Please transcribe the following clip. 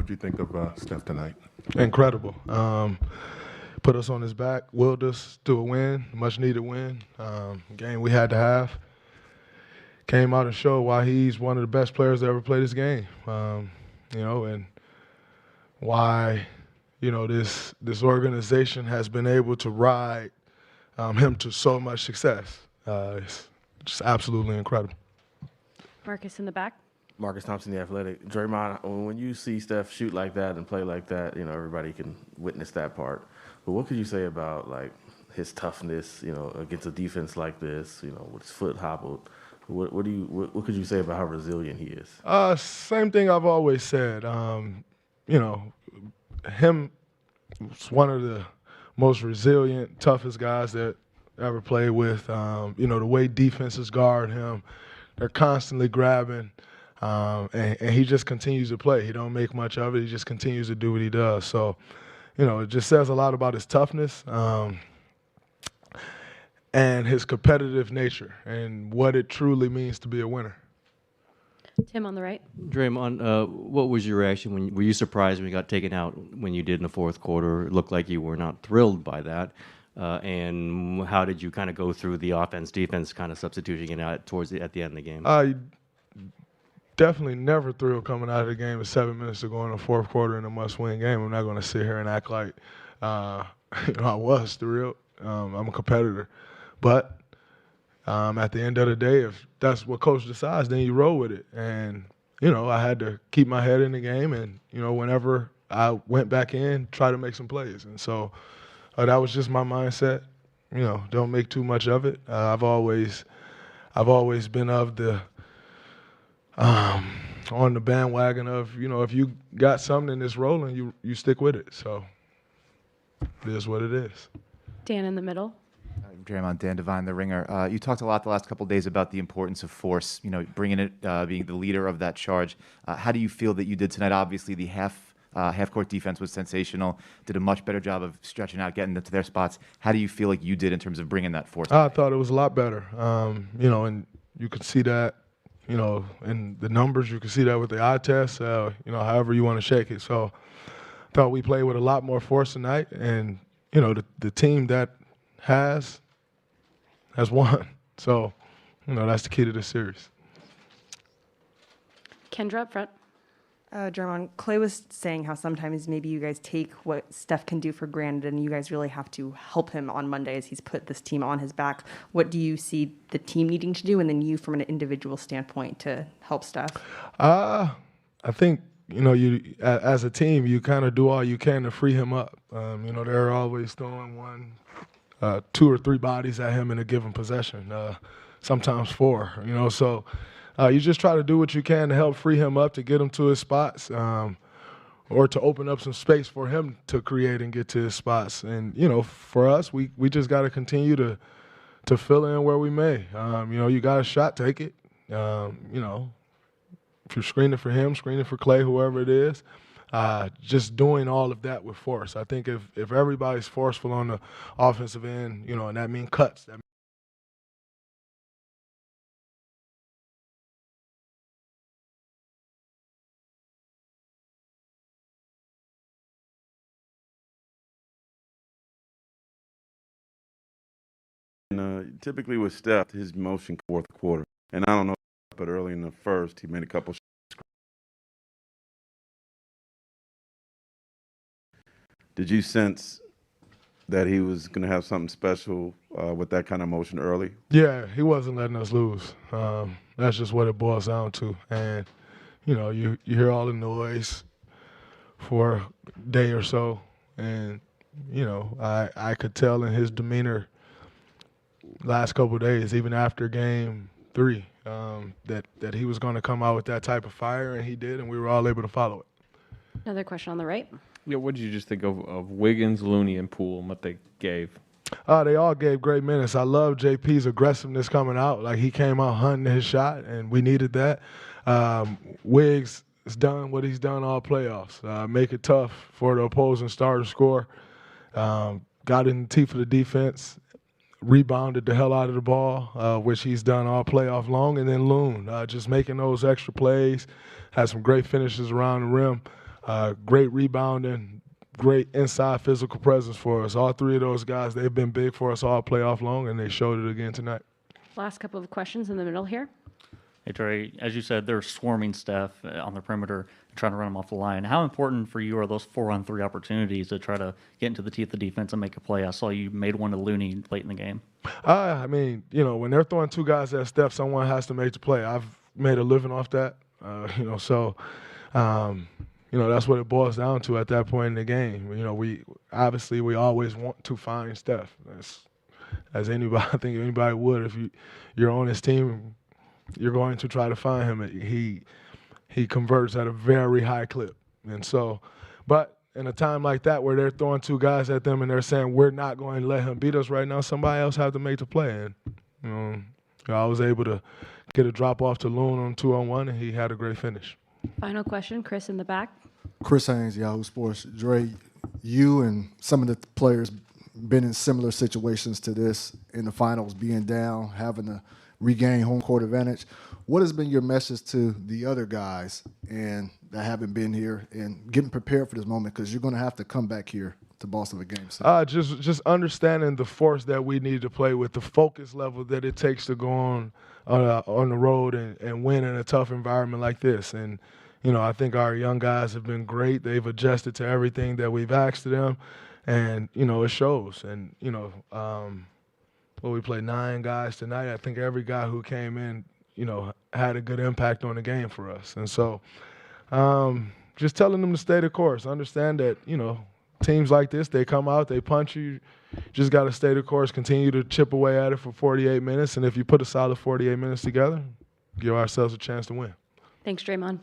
What do you think of Steph tonight? Incredible. Put us on his back, willed us to a win, much needed win. Game we had to have. Came out and showed why he's one of the best players to ever play this game. And why, this organization has been able to ride him to so much success. It's just absolutely incredible. Marcus in the back. Marcus Thompson, The Athletic. Draymond, when you see Steph shoot like that and play like that, everybody can witness that part. But what could you say about, like, his toughness, against a defense like this, with his foot hobbled? What could you say about how resilient he is? Same thing I've always said. Him was one of the most resilient, toughest guys that ever played with. The way defenses guard him, they're constantly grabbing. And he just continues to play. He don't make much of it. He just continues to do what he does. So, it just says a lot about his toughness and his competitive nature and what it truly means to be a winner. Tim on the right. Draymond, what was your reaction? Were you surprised when you got taken out when you did in the fourth quarter? It looked like you were not thrilled by that. And how did you kind of go through the offense-defense kind of substituting it out at the end of the game? Definitely never thrilled coming out of the game with 7 minutes to go in the fourth quarter in a must-win game. I'm not going to sit here and act like I was thrilled. I'm a competitor. But at the end of the day, if that's what coach decides, then you roll with it. And, I had to keep my head in the game and, whenever I went back in, try to make some plays. And so that was just my mindset. Don't make too much of it. I've always been of the on the bandwagon of, if you got something that's rolling, you stick with it. So it is what it is. Dan in the middle. Draymond, Dan Devine, The Ringer. You talked a lot the last couple of days about the importance of force, bringing it, being the leader of that charge. How do you feel that you did tonight? Obviously, the half-court defense was sensational, did a much better job of stretching out, getting to their spots. How do you feel like you did in terms of bringing that force? I thought it was a lot better, and you could see that, in the numbers. You can see that with the eye test, however you want to shake it. So I thought we played with a lot more force tonight, and, the team that has won. So, that's the key to this series. Kendra up front. Draymond, Clay was saying how sometimes maybe you guys take what Steph can do for granted and you guys really have to help him on Monday as he's put this team on his back. What do you see the team needing to do and then you from an individual standpoint to help Steph? I think, you as a team, you kind of do all you can to free him up. They're always throwing 2 or 3 bodies at him in a given possession, sometimes 4, so you just try to do what you can to help free him up, to get him to his spots, or to open up some space for him to create and get to his spots. And, for us, we just got to continue to fill in where we may. You got a shot, take it. If you're screening for him, screening for Clay, whoever it is, just doing all of that with force. I think if everybody's forceful on the offensive end, and that means cuts. Typically with Steph, his motion fourth quarter, and I don't know, but early in the first, he made a couple. Did you sense that he was going to have something special with that kind of motion early? Yeah, he wasn't letting us lose. That's just what it boils down to. And, you hear all the noise for a day or so, and, I could tell in his demeanor last couple of days, even after game 3, that he was going to come out with that type of fire, and he did, and we were all able to follow it. Another question on the right. Yeah, what did you just think of Wiggins, Looney, and Poole and what they gave? They all gave great minutes. I love JP's aggressiveness coming out. Like, he came out hunting his shot, and we needed that. Wiggs has done what he's done all playoffs. Make it tough for the opposing star to score. Got in the teeth of the defense. Rebounded the hell out of the ball, which he's done all playoff long. And then Loon, just making those extra plays. Had some great finishes around the rim. great rebounding, great inside physical presence for us. All three of those guys, they've been big for us all playoff long, and they showed it again tonight. Last couple of questions in the middle here. Hey, Trey, as you said, they're swarming Steph on the perimeter, trying to run him off the line. How important for you are those 4-on-3 opportunities to try to get into the teeth of the defense and make a play? I saw you made one to Looney late in the game. I mean, when they're throwing two guys at Steph, someone has to make the play. I've made a living off that, so that's what it boils down to at that point in the game. We always want to find Steph. As anybody, I think anybody would. If you're on his team, you're going to try to find him. He converts at a very high clip. And so, but in a time like that where they're throwing two guys at them and they're saying, we're not going to let him beat us right now, somebody else has to make the play. And, I was able to get a drop off to Loon on 2-on-1, and he had a great finish. Final question, Chris in the back. Chris Haynes, Yahoo Sports. Dre, you and some of the players been in similar situations to this in the finals, being down, having to regain home court advantage. What has been your message to the other guys and that haven't been here and getting prepared for this moment, because you're going to have to come back here to Boston for Game 6? Just understanding the force that we need to play with, the focus level that it takes to go on the road and win in a tough environment like this. And I think our young guys have been great. They've adjusted to everything that we've asked of them, and it shows. And we played 9 guys tonight. I think every guy who came in, had a good impact on the game for us. And so just telling them to stay the course. Understand that, teams like this, they come out, they punch you. Just got to stay the course, continue to chip away at it for 48 minutes. And if you put a solid 48 minutes together, give ourselves a chance to win. Thanks, Draymond.